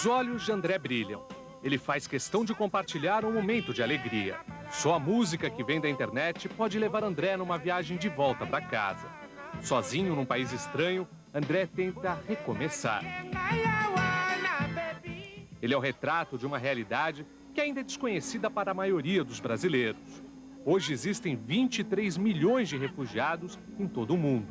Os olhos de André brilham. Ele faz questão de compartilhar um momento de alegria. Só a música que vem da internet pode levar André numa viagem de volta para casa. Sozinho num país estranho, André tenta recomeçar. Ele é o retrato de uma realidade que ainda é desconhecida para a maioria dos brasileiros. Hoje existem 23 milhões de refugiados em todo o mundo.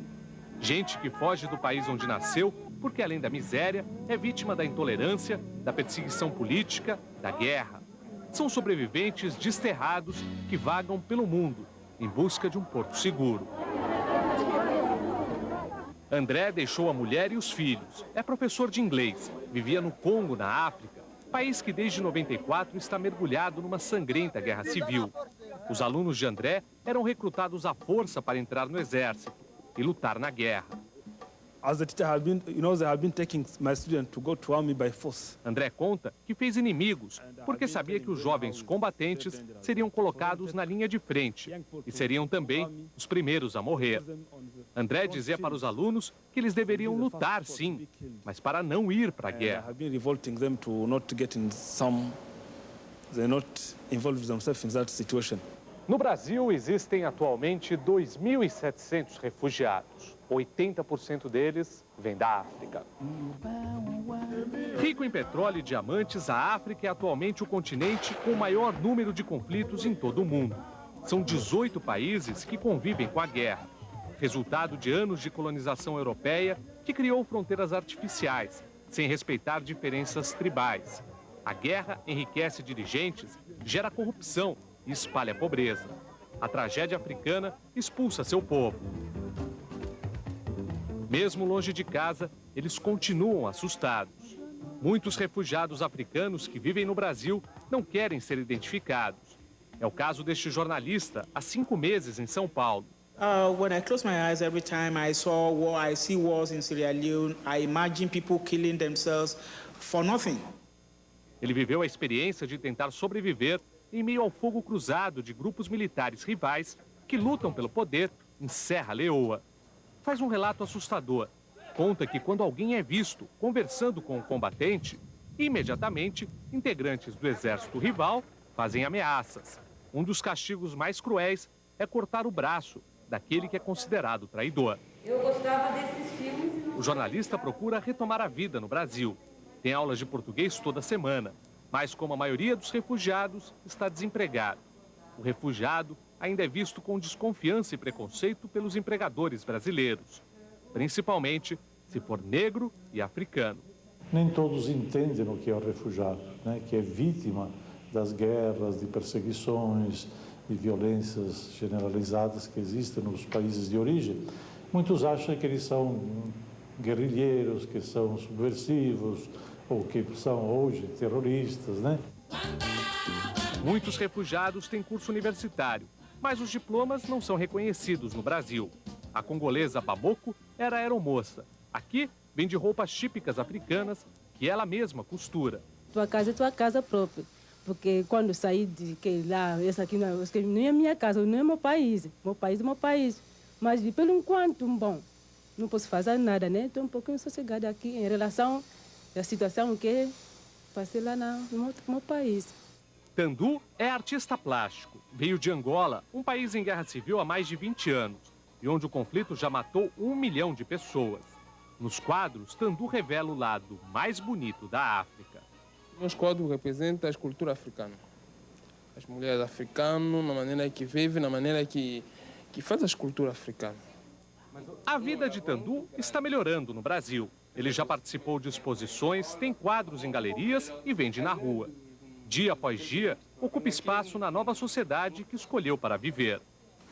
Gente que foge do país onde nasceu porque, além da miséria, é vítima da intolerância, da perseguição política, da guerra. São sobreviventes desterrados que vagam pelo mundo em busca de um porto seguro. André deixou a mulher e os filhos. É professor de inglês. Vivia no Congo, na África, país que desde 94 está mergulhado numa sangrenta guerra civil. Os alunos de André eram recrutados à força para entrar no exército e lutar na guerra. André conta que fez inimigos porque sabia que os jovens combatentes seriam colocados na linha de frente e seriam também os primeiros a morrer. André dizia para os alunos que eles deveriam lutar, sim, mas para não ir para a guerra. No Brasil, existem atualmente 2.700 refugiados. 80% deles vêm da África. Rico em petróleo e diamantes, a África é atualmente o continente com o maior número de conflitos em todo o mundo. São 18 países que convivem com a guerra, resultado de anos de colonização europeia que criou fronteiras artificiais, sem respeitar diferenças tribais. A guerra enriquece dirigentes, gera corrupção e espalha a pobreza. A tragédia africana expulsa seu povo. Mesmo longe de casa, eles continuam assustados. Muitos refugiados africanos que vivem no Brasil não querem ser identificados. É o caso deste jornalista, há 5 meses em São Paulo. When I close my eyes every time I see wars in Sierra Leone, I imagine people killing themselves for nothing. Ele viveu a experiência de tentar sobreviver em meio ao fogo cruzado de grupos militares rivais que lutam pelo poder em Serra Leoa. Faz um relato assustador. Conta que quando alguém é visto conversando com o combatente, imediatamente integrantes do exército rival fazem ameaças. Um dos castigos mais cruéis é cortar o braço daquele que é considerado traidor. Eu gostava desses filmes. O jornalista procura retomar a vida no Brasil. Tem aulas de português toda semana, mas como a maioria dos refugiados, está desempregado. O refugiado ainda é visto com desconfiança e preconceito pelos empregadores brasileiros, principalmente se for negro e africano. Nem todos entendem o que é o refugiado, né? Que é vítima das guerras, de perseguições, de violências generalizadas que existem nos países de origem. Muitos acham que eles são guerrilheiros, que são subversivos, ou que são hoje terroristas, né? Muitos refugiados têm curso universitário, mas os diplomas não são reconhecidos no Brasil. A congolesa Baboko era aeromoça. Aqui vende roupas típicas africanas que ela mesma costura. Tua casa é tua casa própria, porque quando saí de que lá, essa aqui não é minha casa, não é meu país. Meu país é meu país. Mas pelo enquanto, bom, não posso fazer nada, né? Estou um pouquinho sossegada aqui em relação à situação que passei lá no meu país. Tandu é artista plástico. Veio de Angola, um país em guerra civil há mais de 20 anos, e onde o conflito já matou 1 milhão de pessoas. Nos quadros, Tandu revela o lado mais bonito da África. Meus quadros representam a cultura africana. As mulheres africanas, na maneira que vivem, na maneira que faz a cultura africana. A vida de Tandu está melhorando no Brasil. Ele já participou de exposições, tem quadros em galerias e vende na rua. Dia após dia, ocupa espaço na nova sociedade que escolheu para viver.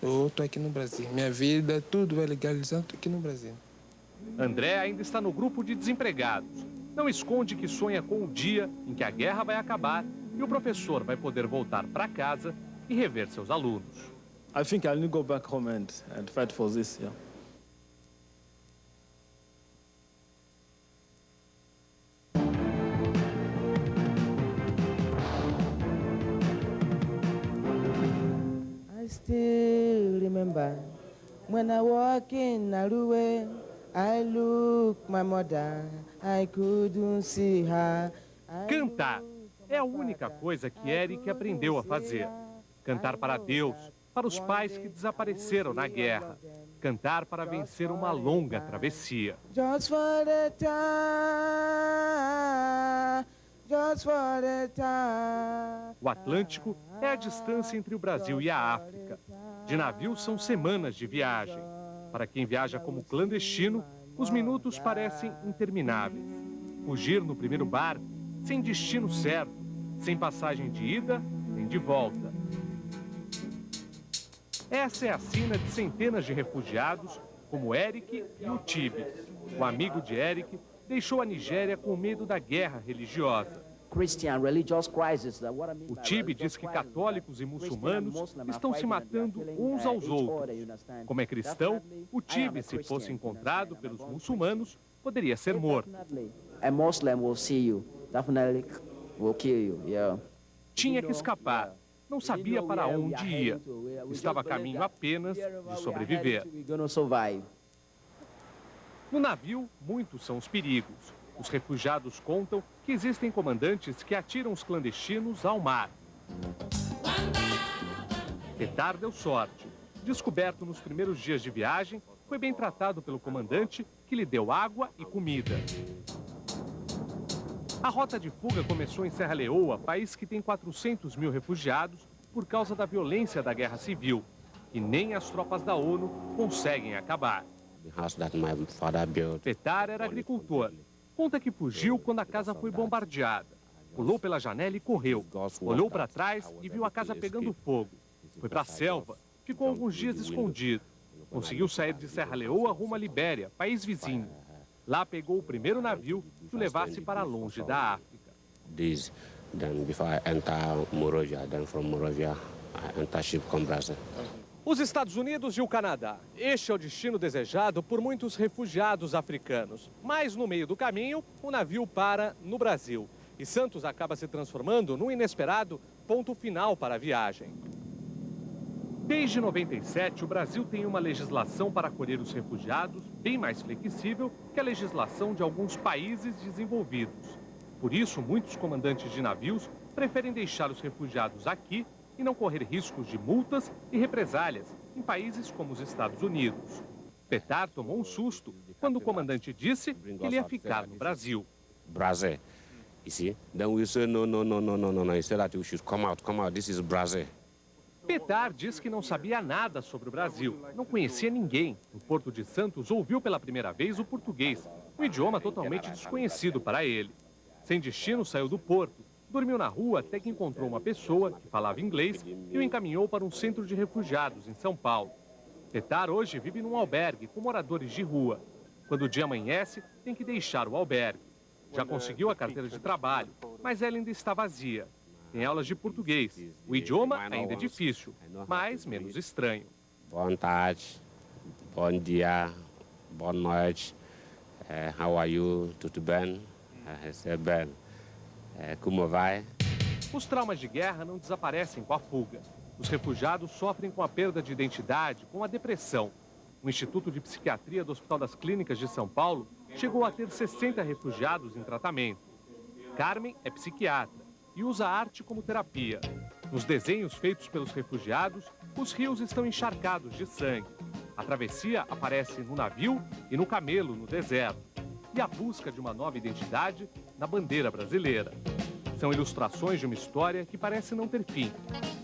Eu estou aqui no Brasil. Minha vida, tudo é legalizado aqui no Brasil. André ainda está no grupo de desempregados. Não esconde que sonha com o dia em que a guerra vai acabar e o professor vai poder voltar para casa e rever seus alunos. I think I'll need to go back home and fight for this, yeah. I still remember when I walk in Naruwe, I look my mother, I couldn't see her. Cantar é a única coisa que Eric aprendeu a fazer. Cantar para Deus, para os pais que desapareceram na guerra. Cantar para vencer uma longa travessia. Just for the time, just for the time. O Atlântico é a distância entre o Brasil e a África. De navio são semanas de viagem. Para quem viaja como clandestino, os minutos parecem intermináveis. Fugir no primeiro barco, sem destino certo, sem passagem de ida nem de volta. Essa é a sina de centenas de refugiados, como Eric e o Tibi. O amigo de Eric deixou a Nigéria com medo da guerra religiosa. O Tibi diz que católicos e muçulmanos estão se matando uns aos outros. Como é cristão, o Tibi, se fosse encontrado pelos muçulmanos, poderia ser morto. Tinha que escapar. Não sabia para onde ia. Estava a caminho apenas de sobreviver. No navio, muitos são os perigos. Os refugiados contam que existem comandantes que atiram os clandestinos ao mar. Petar deu sorte. Descoberto nos primeiros dias de viagem, foi bem tratado pelo comandante, que lhe deu água e comida. A rota de fuga começou em Serra Leoa, país que tem 400 mil refugiados por causa da violência da guerra civil, que nem as tropas da ONU conseguem acabar. Petar era agricultor. Conta que fugiu quando a casa foi bombardeada. Pulou pela janela e correu. Olhou para trás e viu a casa pegando fogo. Foi para a selva. Ficou alguns dias escondido. Conseguiu sair de Serra Leoa rumo à Libéria, país vizinho. Lá pegou o primeiro navio que o levasse para longe da África. Os Estados Unidos e o Canadá. Este é o destino desejado por muitos refugiados africanos. Mas no meio do caminho, o navio para no Brasil. E Santos acaba se transformando num inesperado ponto final para a viagem. Desde 97, o Brasil tem uma legislação para acolher os refugiados bem mais flexível que a legislação de alguns países desenvolvidos. Por isso, muitos comandantes de navios preferem deixar os refugiados aqui e não correr riscos de multas e represálias em países como os Estados Unidos. Petar tomou um susto quando o comandante disse que ele ia ficar no Brasil. Brasil. You see? Then we say no. He said that we should come out. This is Brazil. Petar diz que não sabia nada sobre o Brasil, não conhecia ninguém. No Porto de Santos, ouviu pela primeira vez o português, um idioma totalmente desconhecido para ele. Sem destino, saiu do porto, dormiu na rua até que encontrou uma pessoa que falava inglês e o encaminhou para um centro de refugiados em São Paulo. Petar hoje vive num albergue com moradores de rua. Quando o dia amanhece, tem que deixar o albergue. Já conseguiu a carteira de trabalho, mas ela ainda está vazia. Tem aulas de português. O idioma ainda é difícil, mas menos estranho. Boa tarde, bom dia, boa noite. How are you? Tudo bem? Bem. Como vai? Os traumas de guerra não desaparecem com a fuga. Os refugiados sofrem com a perda de identidade, com a depressão. O Instituto de Psiquiatria do Hospital das Clínicas de São Paulo chegou a ter 60 refugiados em tratamento. Carmen é psiquiatra e usa a arte como terapia. Nos desenhos feitos pelos refugiados, os rios estão encharcados de sangue. A travessia aparece no navio e no camelo no deserto. E a busca de uma nova identidade na bandeira brasileira. São ilustrações de uma história que parece não ter fim.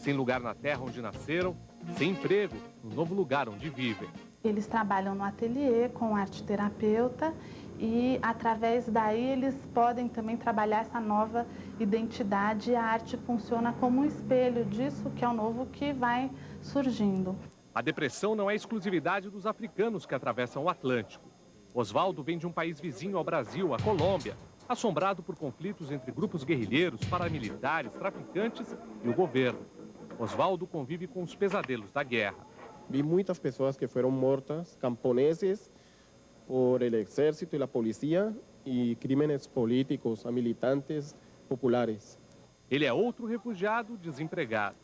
Sem lugar na terra onde nasceram, sem emprego no novo lugar onde vivem. Eles trabalham no ateliê com arte-terapeuta e, através daí, eles podem também trabalhar essa nova identidade. A arte funciona como um espelho disso que é o novo que vai surgindo. A depressão não é exclusividade dos africanos que atravessam o Atlântico. Oswaldo vem de um país vizinho ao Brasil, a Colômbia, assombrado por conflitos entre grupos guerrilheiros, paramilitares, traficantes e o governo. Oswaldo convive com os pesadelos da guerra. Vi muitas pessoas que foram mortas, camponeses, por el exército e a polícia, e crímenes políticos a militantes populares. Ele é outro refugiado desempregado.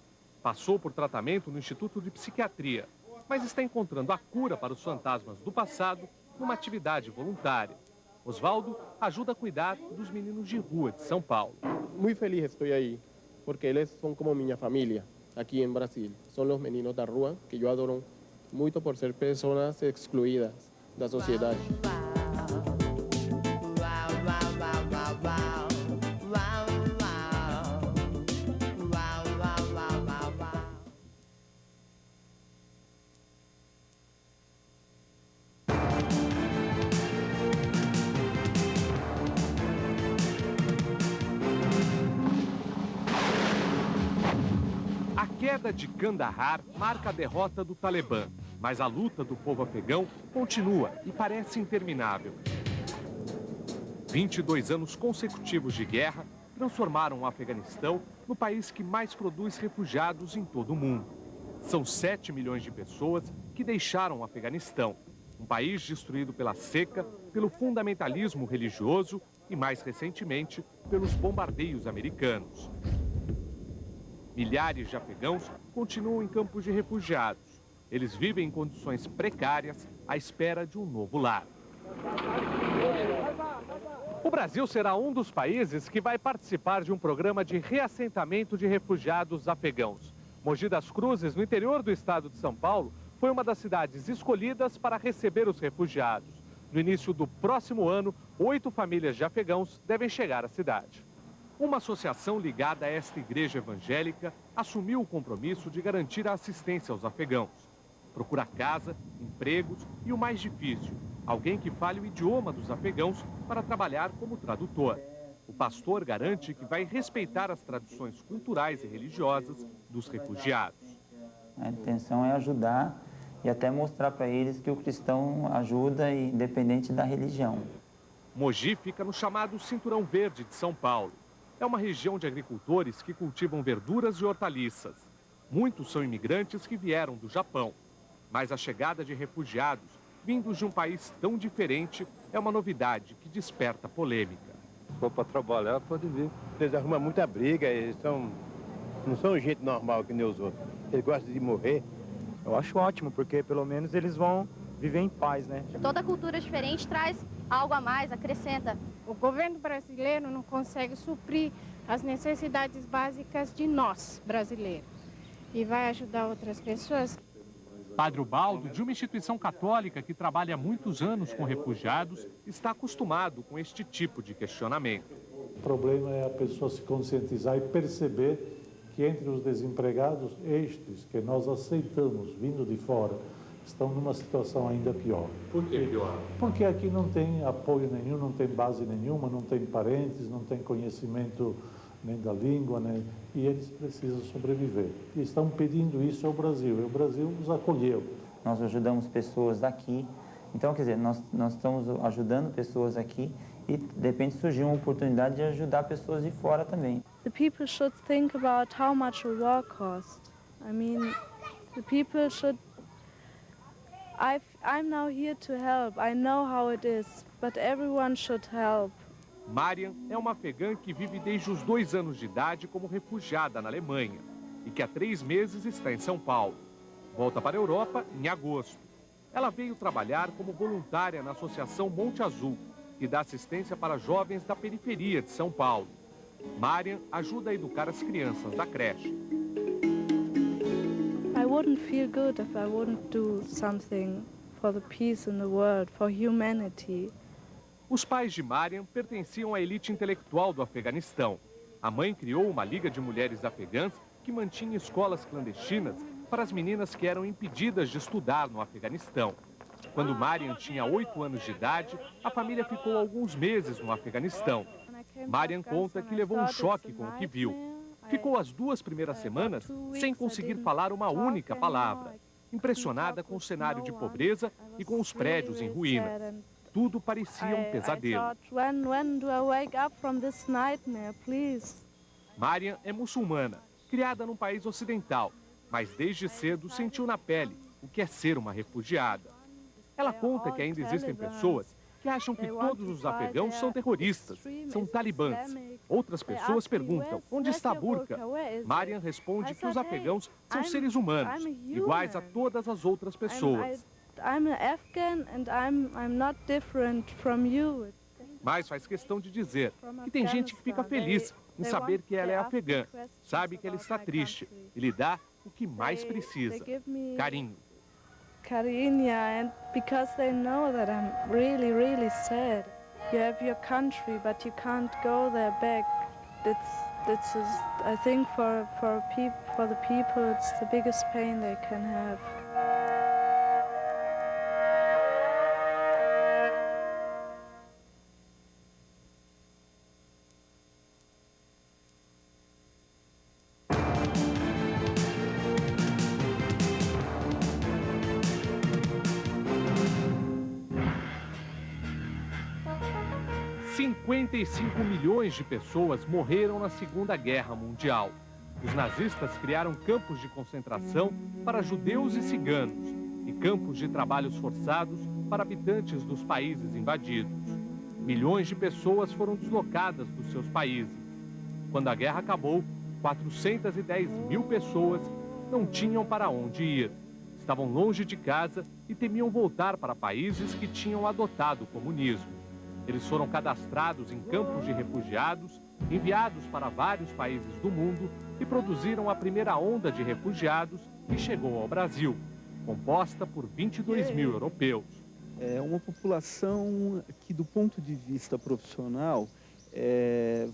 Passou por tratamento no Instituto de Psiquiatria, mas está encontrando a cura para os fantasmas do passado numa atividade voluntária. Osvaldo ajuda a cuidar dos meninos de rua de São Paulo. Muy feliz estoy ahí, porque eles son como minha família aqui em Brasil. São os meninos da rua, que eu adoro muito por ser pessoas excluídas da sociedade. A queda de Kandahar marca a derrota do Talibã, mas a luta do povo afegão continua e parece interminável. 22 anos consecutivos de guerra transformaram o Afeganistão no país que mais produz refugiados em todo o mundo. São 7 milhões de pessoas que deixaram o Afeganistão, um país destruído pela seca, pelo fundamentalismo religioso e, mais recentemente, pelos bombardeios americanos. Milhares de afegãos continuam em campos de refugiados. Eles vivem em condições precárias à espera de um novo lar. O Brasil será um dos países que vai participar de um programa de reassentamento de refugiados afegãos. Mogi das Cruzes, no interior do estado de São Paulo, foi uma das cidades escolhidas para receber os refugiados. No início do próximo ano, 8 famílias de afegãos devem chegar à cidade. Uma associação ligada a esta igreja evangélica assumiu o compromisso de garantir a assistência aos afegãos. Procura casa, empregos e o mais difícil, alguém que fale o idioma dos afegãos para trabalhar como tradutor. O pastor garante que vai respeitar as tradições culturais e religiosas dos refugiados. A intenção é ajudar e até mostrar para eles que o cristão ajuda independente da religião. Mogi fica no chamado Cinturão Verde de São Paulo. É uma região de agricultores que cultivam verduras e hortaliças. Muitos são imigrantes que vieram do Japão. Mas a chegada de refugiados, vindos de um país tão diferente, é uma novidade que desperta polêmica. Se for para trabalhar, pode vir. Eles arrumam muita briga, eles não são gente normal que nem os outros. Eles gostam de morrer. Eu acho ótimo, porque pelo menos eles vão viver em paz, né? Toda cultura diferente traz algo a mais, acrescenta. O governo brasileiro não consegue suprir as necessidades básicas de nós, brasileiros. E vai ajudar outras pessoas. Padre Ubaldo, de uma instituição católica que trabalha há muitos anos com refugiados, está acostumado com este tipo de questionamento. O problema é a pessoa se conscientizar e perceber que entre os desempregados, estes que nós aceitamos vindo de fora, estão numa situação ainda pior. Por que pior? Porque aqui não tem apoio nenhum, não tem base nenhuma, não tem parentes, não tem conhecimento nem da língua, e eles precisam sobreviver. E estão pedindo isso ao Brasil, e o Brasil os acolheu. Nós ajudamos pessoas daqui, então, quer dizer, nós estamos ajudando pessoas aqui e, de repente, surgiu uma oportunidade de ajudar pessoas de fora também. The people should think about how much a war costs. I mean, the people should... I'm now here to help. I know how it is, but everyone should help. Marian é uma afegã que vive desde os 2 anos de idade como refugiada na Alemanha e que há 3 meses está em São Paulo. Volta para a Europa em agosto. Ela veio trabalhar como voluntária na Associação Monte Azul, que dá assistência para jovens da periferia de São Paulo. Marian ajuda a educar as crianças da creche. I wouldn't feel good if I wouldn't do something for the peace in the world, for humanity. Os pais de Marian pertenciam à elite intelectual do Afeganistão. A mãe criou uma liga de mulheres afegãs que mantinha escolas clandestinas para as meninas que eram impedidas de estudar no Afeganistão. Quando Marian tinha 8 anos de idade, a família ficou alguns meses no Afeganistão. Marian conta que levou um choque com o que viu. Ficou as 2 primeiras semanas sem conseguir falar uma única palavra, impressionada com o cenário de pobreza e com os prédios em ruínas. Tudo parecia um pesadelo. Marian é muçulmana, criada num país ocidental, mas desde cedo sentiu na pele o que é ser uma refugiada. Ela conta que ainda existem pessoas que acham que todos os afegãos são terroristas, são talibãs. Outras pessoas perguntam, onde está a burca? Marian responde que os afegãos são seres humanos, iguais a todas as outras pessoas. Mas faz questão de dizer que tem gente que fica feliz em saber que ela é afegã. Sabe que ela está triste e lhe dá o que mais precisa: carinho. Carinho, and because they know that I'm really, really sad. You have your country, but you can't go there back. I think for the people, it's the biggest pain they can have. $55 milhões de pessoas morreram na Segunda Guerra Mundial. Os nazistas criaram campos de concentração para judeus e ciganos e campos de trabalhos forçados para habitantes dos países invadidos. Milhões de pessoas foram deslocadas dos seus países. Quando a guerra acabou, 410 mil pessoas não tinham para onde ir. Estavam longe de casa e temiam voltar para países que tinham adotado o comunismo. Eles foram cadastrados em campos de refugiados, enviados para vários países do mundo e produziram a primeira onda de refugiados que chegou ao Brasil, composta por 22 mil europeus. É uma população que, do ponto de vista profissional,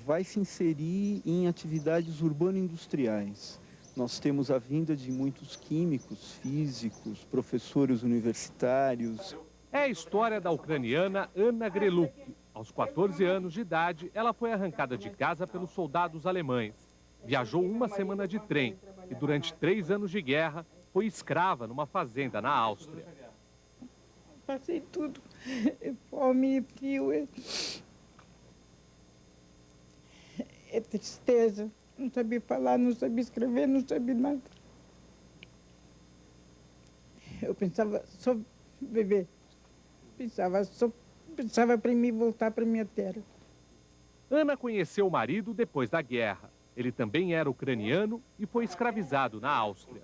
vai se inserir em atividades urbano-industriais. Nós temos a vinda de muitos químicos, físicos, professores universitários. É a história da ucraniana Anna Greluk. Aos 14 anos de idade, ela foi arrancada de casa pelos soldados alemães. Viajou uma semana de trem e, durante 3 anos de guerra, foi escrava numa fazenda na Áustria. Passei tudo. Fome, frio, tristeza. Não sabia falar, não sabia escrever, não sabia nada. Eu pensava só viver. Pensava para mim voltar para minha terra. Ana conheceu o marido depois da guerra. Ele também era ucraniano e foi escravizado na Áustria.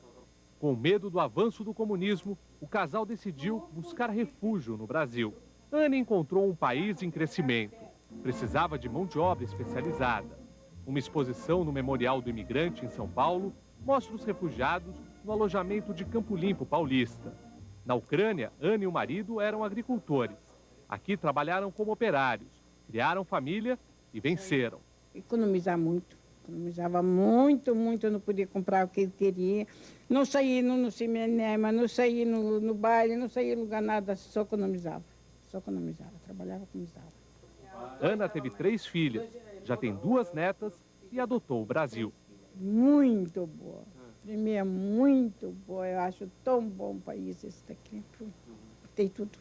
Com medo do avanço do comunismo, o casal decidiu buscar refúgio no Brasil. Ana encontrou um país em crescimento. Precisava de mão de obra especializada. Uma exposição no Memorial do Imigrante, em São Paulo, mostra os refugiados no alojamento de Campo Limpo Paulista. Na Ucrânia, Ana e o marido eram agricultores. Aqui trabalharam como operários, criaram família e venceram. Economizar muito. Economizava muito, eu não podia comprar o que eu queria. Não saía no cinema, não saía no baile, não saía em lugar nada, só economizava. Trabalhava, economizava. Ana teve 3 filhas, já tem 2 netas e adotou o Brasil. Muito boa. Primeiro, muito boa. Eu acho tão bom o país esse daqui. Tem tudo.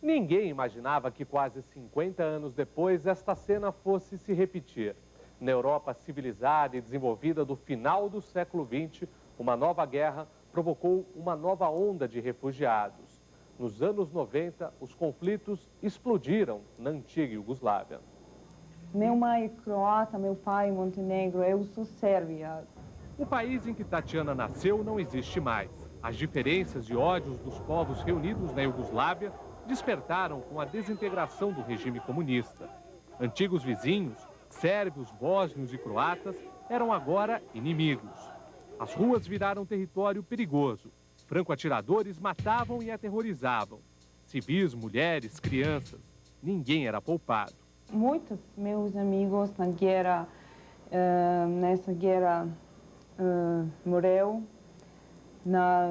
Ninguém imaginava que quase 50 anos depois esta cena fosse se repetir. Na Europa civilizada e desenvolvida do final do século XX, uma nova guerra provocou uma nova onda de refugiados. Nos anos 90, os conflitos explodiram na antiga Iugoslávia. Meu mãe é croata, meu pai é Montenegro, eu sou sérvia. O país em que Tatiana nasceu não existe mais. As diferenças e ódios dos povos reunidos na Iugoslávia despertaram com a desintegração do regime comunista. Antigos vizinhos, sérvios, bósnios e croatas, eram agora inimigos. As ruas viraram território perigoso. Franco-atiradores matavam e aterrorizavam. Civis, mulheres, crianças. Ninguém era poupado. Muitos meus amigos nessa guerra morreu. Na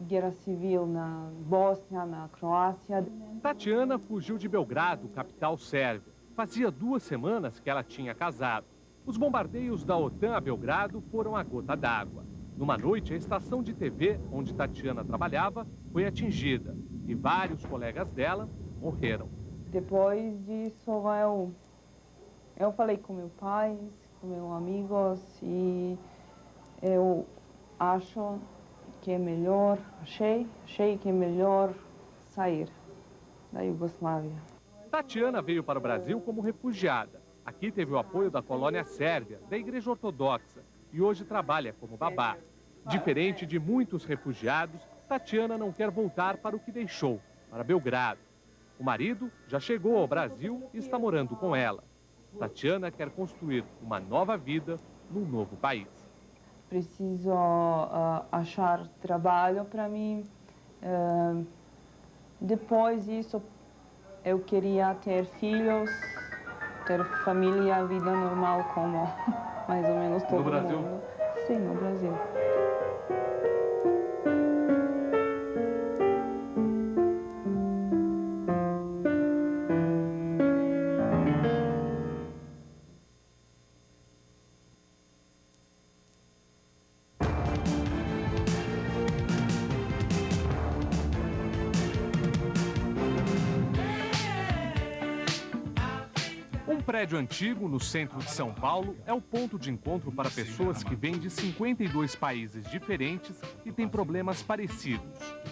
guerra civil na Bósnia, na Croácia. Tatiana fugiu de Belgrado, capital sérvia. Fazia 2 semanas que ela tinha casado. Os bombardeios da OTAN a Belgrado foram a gota d'água. Numa noite, a estação de TV onde Tatiana trabalhava foi atingida e vários colegas dela morreram. Depois disso, eu falei com meu pai, com meus amigos e eu acho que é melhor, achei que é melhor sair da Iugoslávia. Tatiana veio para o Brasil como refugiada. Aqui teve o apoio da colônia sérvia, da Igreja Ortodoxa, e hoje trabalha como babá. Diferente de muitos refugiados, Tatiana não quer voltar para o que deixou, para Belgrado. O marido já chegou ao Brasil e está morando com ela. Tatiana quer construir uma nova vida num novo país. Preciso achar trabalho para mim. Depois disso, eu queria ter filhos, ter família, vida normal como mais ou menos todo mundo. No Brasil? Sim, no Brasil. Um prédio antigo no centro de São Paulo é o ponto de encontro para pessoas que vêm de 52 países diferentes e têm problemas parecidos.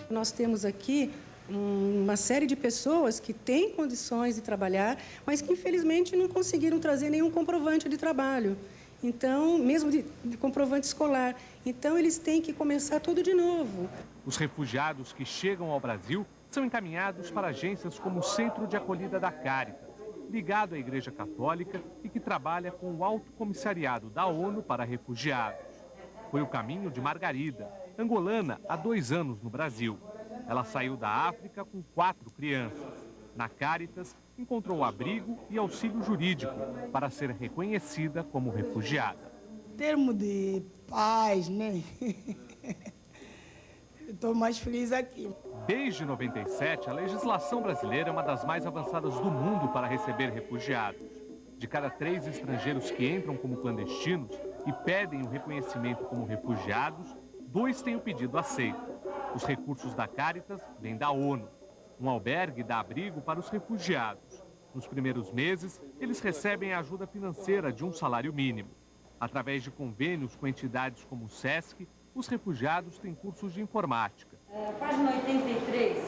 Nós temos aqui uma série de pessoas que têm condições de trabalhar, mas que infelizmente não conseguiram trazer nenhum comprovante de trabalho. Então, mesmo de comprovante escolar. Então, eles têm que começar tudo de novo. Os refugiados que chegam ao Brasil são encaminhados para agências como o Centro de Acolhida da Caritas, ligado à Igreja Católica e que trabalha com o Alto Comissariado da ONU para Refugiados. Foi o caminho de Margarida, angolana há 2 anos no Brasil. Ela saiu da África com 4 crianças. Na Caritas, encontrou abrigo e auxílio jurídico para ser reconhecida como refugiada. Em termos de paz, né? Estou mais feliz aqui. Desde 97, a legislação brasileira é uma das mais avançadas do mundo para receber refugiados. De cada 3 estrangeiros que entram como clandestinos e pedem o reconhecimento como refugiados, 2 têm o pedido aceito. Os recursos da Caritas vêm da ONU. Um albergue dá abrigo para os refugiados. Nos primeiros meses, eles recebem a ajuda financeira de um salário mínimo. Através de convênios com entidades como o SESC, os refugiados têm cursos de informática. Página 83.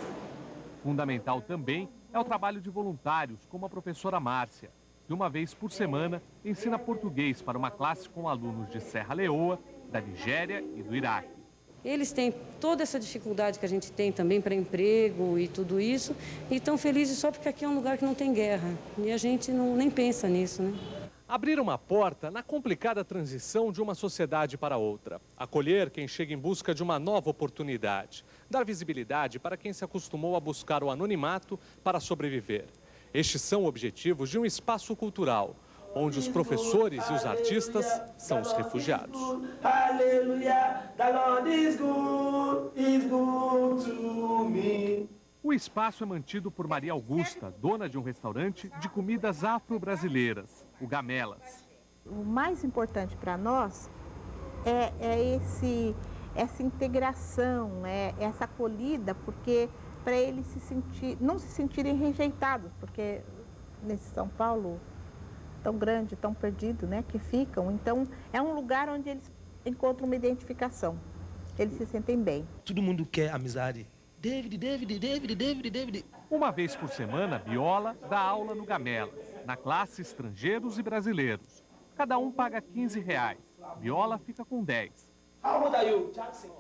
Fundamental também é o trabalho de voluntários, como a professora Márcia, que uma vez por semana ensina português para uma classe com alunos de Serra Leoa, da Nigéria e do Iraque. Eles têm toda essa dificuldade que a gente tem também para emprego e tudo isso, e estão felizes só porque aqui é um lugar que não tem guerra. E a gente nem pensa nisso, né? Abrir uma porta na complicada transição de uma sociedade para outra. Acolher quem chega em busca de uma nova oportunidade. Dar visibilidade para quem se acostumou a buscar o anonimato para sobreviver. Estes são objetivos de um espaço cultural, onde os professores e os artistas são os refugiados. O espaço é mantido por Maria Augusta, dona de um restaurante de comidas afro-brasileiras, o Gamelas. O mais importante para nós é essa integração, essa acolhida, porque para eles não se sentirem rejeitados, porque nesse São Paulo tão grande, tão perdido, né, que ficam. Então, é um lugar onde eles encontram uma identificação. Eles se sentem bem. Todo mundo quer amizade. David. Uma vez por semana, Viola dá aula no Gamelas, na classe estrangeiros e brasileiros. Cada um paga R$15. Viola fica com 10.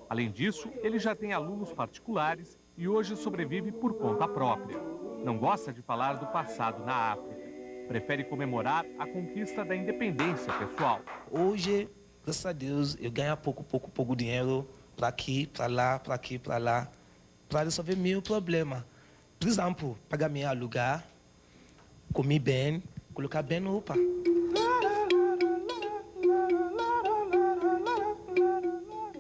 Além disso, ele já tem alunos particulares e hoje sobrevive por conta própria. Não gosta de falar do passado na África. Prefere comemorar a conquista da independência pessoal. Hoje, graças a Deus, eu ganho pouco dinheiro para aqui, para lá, para resolver meu problema. Por exemplo, pagar meu aluguel, comer bem, colocar bem roupa.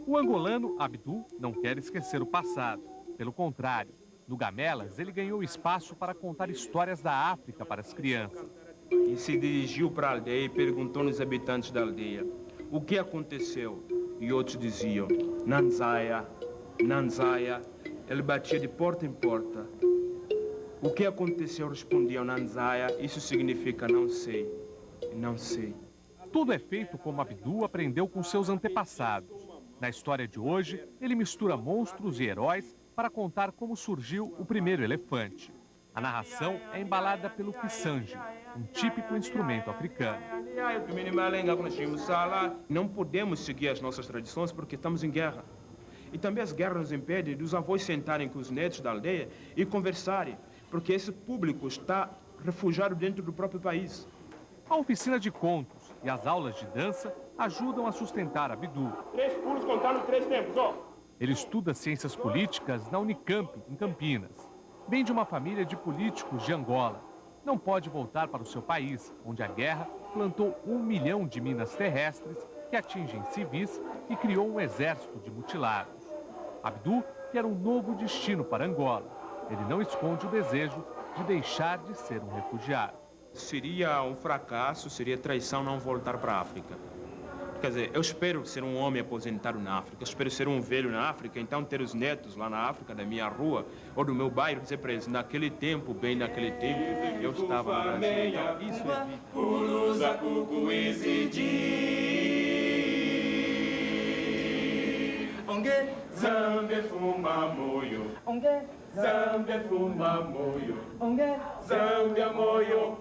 O angolano Abdu não quer esquecer o passado. Pelo contrário, no Gamelas, ele ganhou espaço para contar histórias da África para as crianças. E se dirigiu para a aldeia e perguntou aos habitantes da aldeia o que aconteceu. E outros diziam, Nanzaya. Ele batia de porta em porta. O que aconteceu, respondiam Nanzaya, isso significa não sei. Tudo é feito como Abdu aprendeu com seus antepassados. Na história de hoje, ele mistura monstros e heróis para contar como surgiu o primeiro elefante. A narração é embalada pelo kissange, um típico instrumento africano. Não podemos seguir as nossas tradições porque estamos em guerra. E também as guerras nos impedem dos avós sentarem com os netos da aldeia e conversarem. porque esse público está refugiado dentro do próprio país. A oficina de contos e as aulas de dança ajudam a sustentar Abdu. 3 pulos contando 3 tempos, ó. Ele estuda ciências políticas na Unicamp, em Campinas. Vem de uma família de políticos de Angola. Não pode voltar para o seu país, onde a guerra plantou 1 milhão de minas terrestres que atingem civis e criou um exército de mutilados. Abdu quer um novo destino para Angola. Ele não esconde o desejo de deixar de ser um refugiado. Seria um fracasso, seria traição não voltar para a África. Quer dizer, eu espero ser um homem aposentado na África, eu espero ser um velho na África, então ter os netos lá na África, da minha rua ou do meu bairro, dizer para eles, naquele tempo, bem naquele tempo, eu estava no Brasil. Então, isso é vida. Zambe fuma moyo, zambe fuma moyo, zambe moyo,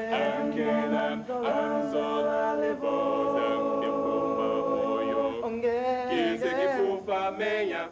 aquela anzola levou, zambe fuma moyo, que se que fufa menha.